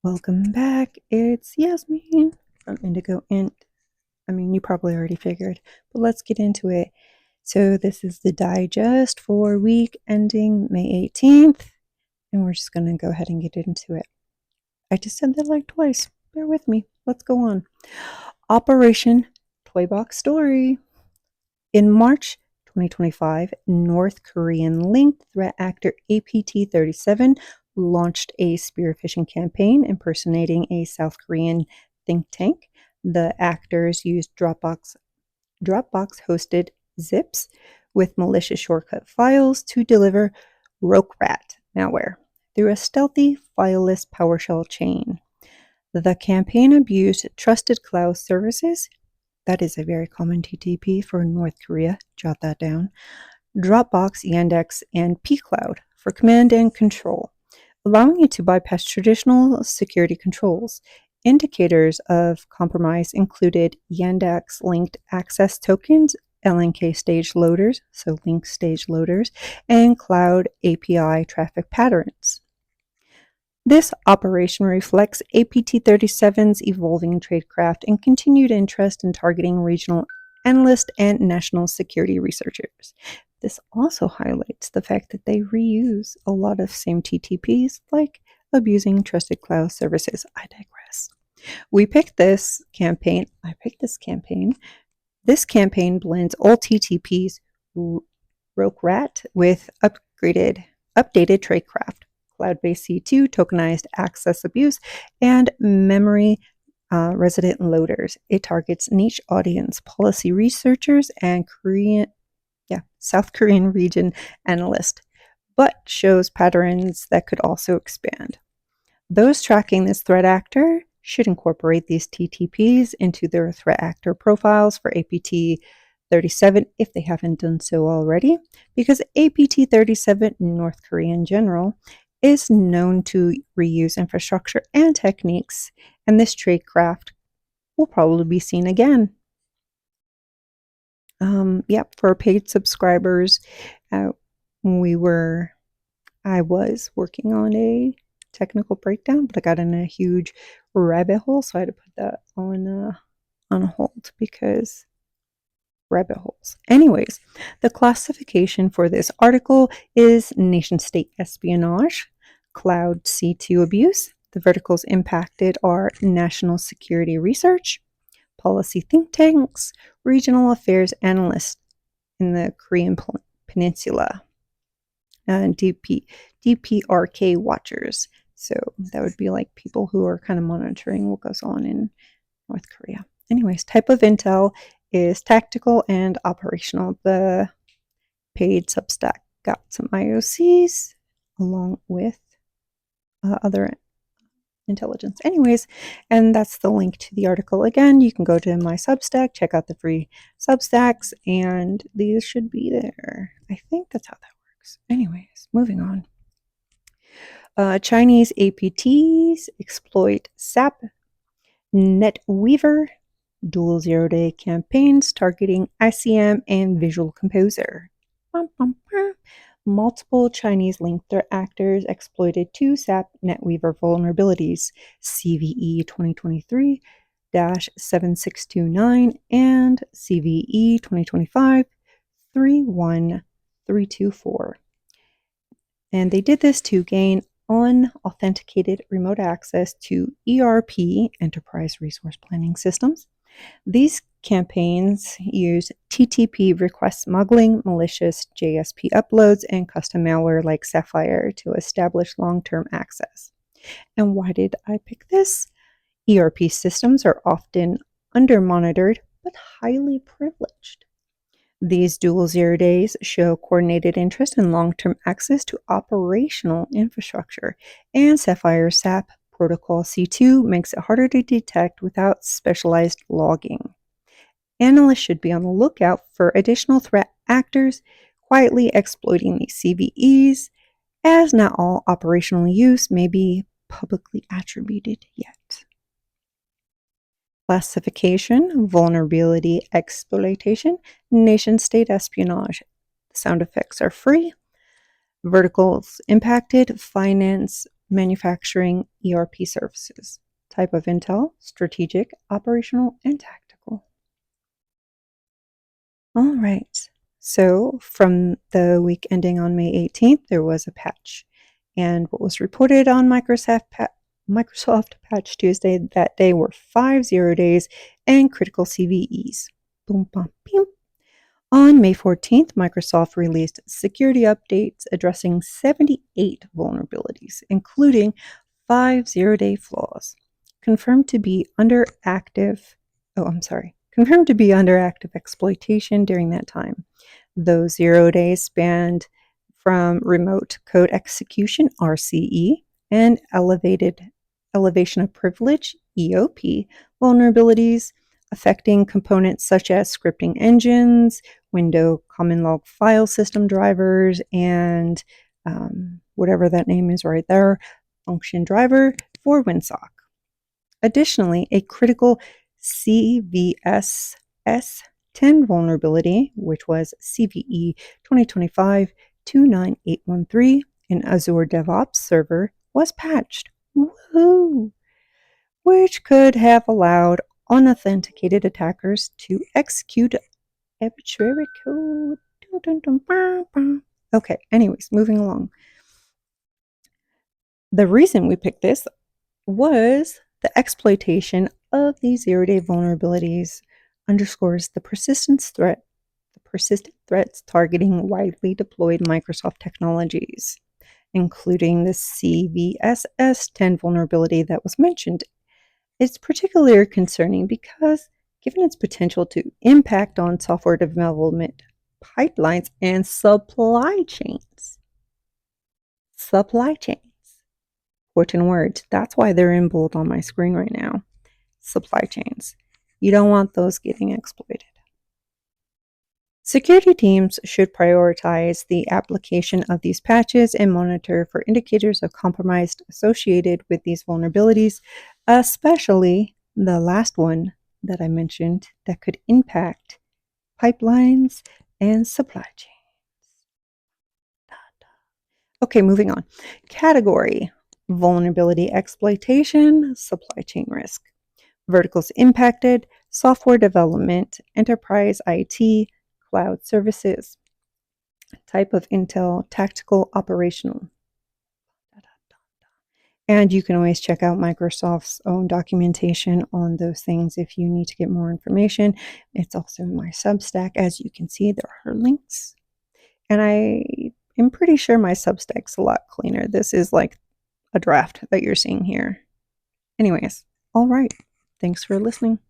Welcome back. It's Yasmin from Indigo Int. You probably already figured, but let's get into it. So this is the digest for week ending May 18th, and we're just going to go ahead and get into it. I just said that like twice. Bear with me. Let's go on. Operation Toy Box Story. In March 2025, North Korean linked threat actor APT-37 launched a spear phishing campaign impersonating a South Korean think tank. The actors used Dropbox-hosted zips with malicious shortcut files to deliver Rokerat malware through a stealthy, fileless PowerShell chain. The campaign abused trusted cloud services. That is a very common TTP for North Korea. Jot that down. Dropbox, Yandex, and pCloud for command and control, allowing you to bypass traditional security controls. Indicators of compromise included Yandex linked access tokens, LNK stage loaders, so link stage loaders, and cloud API traffic patterns. This operation reflects APT-37's evolving tradecraft and continued interest in targeting regional analysts and national security researchers. This also highlights the fact that they reuse a lot of same TTPs, like abusing trusted cloud services. I digress. We picked this campaign. I picked this campaign. This campaign blends old TTPs, Rokerat, with updated tradecraft, cloud-based C2, tokenized access abuse, and memory resident loaders. It targets niche audience, policy researchers, and South Korean region analysts, but shows patterns that could also expand. Those tracking this threat actor should incorporate these TTPs into their threat actor profiles for APT-37 if they haven't done so already, because APT-37, North Korean general, is known to reuse infrastructure and techniques, and this tradecraft will probably be seen again. For paid subscribers, I was working on a technical breakdown, but I got in a huge rabbit hole, so I had to put that on hold because rabbit holes. Anyways, the classification for this article is nation-state espionage, cloud C2 abuse. The verticals impacted are national security research, policy think tanks, regional affairs analysts in the Korean Peninsula, and DPRK watchers. So that would be like people who are kind of monitoring what goes on in North Korea. Anyways, type of intel is tactical and operational. The paid Substack got some IOCs along with other intelligence. Anyways, and that's the link to the article. Again, you can go to my Substack, check out the free Substacks, and these should be there. I think that's how that works. Anyways, moving on. Chinese APTs exploit SAP, NetWeaver, dual zero-day campaigns targeting ICM and Visual Composer. Multiple Chinese linked threat actors exploited two SAP NetWeaver vulnerabilities, CVE 2023-7629 and CVE 2025-31324. And they did this to gain unauthenticated remote access to ERP, Enterprise Resource Planning Systems. These campaigns use TTP request smuggling, malicious JSP uploads, and custom malware like Sapphire to establish long-term access. And why did I pick this? ERP systems are often under-monitored but highly privileged. These dual zero days show coordinated interest in long-term access to operational infrastructure, and Sapphire SAP Protocol C2 makes it harder to detect without specialized logging. Analysts should be on the lookout for additional threat actors quietly exploiting these CVEs, as not all operational use may be publicly attributed yet. Classification, vulnerability exploitation, nation-state espionage. The sound effects are free. Verticals impacted, finance, manufacturing ERP services. Type of intel, strategic, operational, and tactical. All right. So from the week ending on May 18th, there was a patch. And what was reported on Microsoft Patch Tuesday that day were 5 0 days and critical CVEs. Boom, bum, bim. On May 14th, Microsoft released security updates addressing 78 vulnerabilities, including 5 zero-day flaws, confirmed to be under active exploitation during that time. Those 0 days spanned from remote code execution, RCE, and elevation of privilege, EOP, vulnerabilities affecting components such as scripting engines, window common log file system drivers, and whatever that name is right there, function driver for WinSock. Additionally, a critical CVS S10 vulnerability, which was CVE 2025-29813, an Azure DevOps server, was patched. Woohoo! Which could have allowed unauthenticated attackers to execute arbitrary code. Okay, anyways, moving along. The reason we picked this was the exploitation of these zero-day vulnerabilities underscores the persistent threats targeting widely deployed Microsoft technologies, including the CVSS10 vulnerability that was mentioned. It's particularly concerning because, given its potential to impact on software development pipelines and supply chains. Important words. That's why they're in bold on my screen right now. Supply chains. You don't want those getting exploited. Security teams should prioritize the application of these patches and monitor for indicators of compromise associated with these vulnerabilities, especially the last one that I mentioned that could impact pipelines and supply chains. Okay, moving on. Category: vulnerability exploitation, supply chain risk. Verticals impacted: software development, enterprise IT, cloud services. Type of intel: tactical, operational. And you can always check out Microsoft's own documentation on those things if you need to get more information. It's also in my Substack. As you can see, there are links. And I am pretty sure my Substack's a lot cleaner. This is like a draft that you're seeing here. Anyways, all right. Thanks for listening.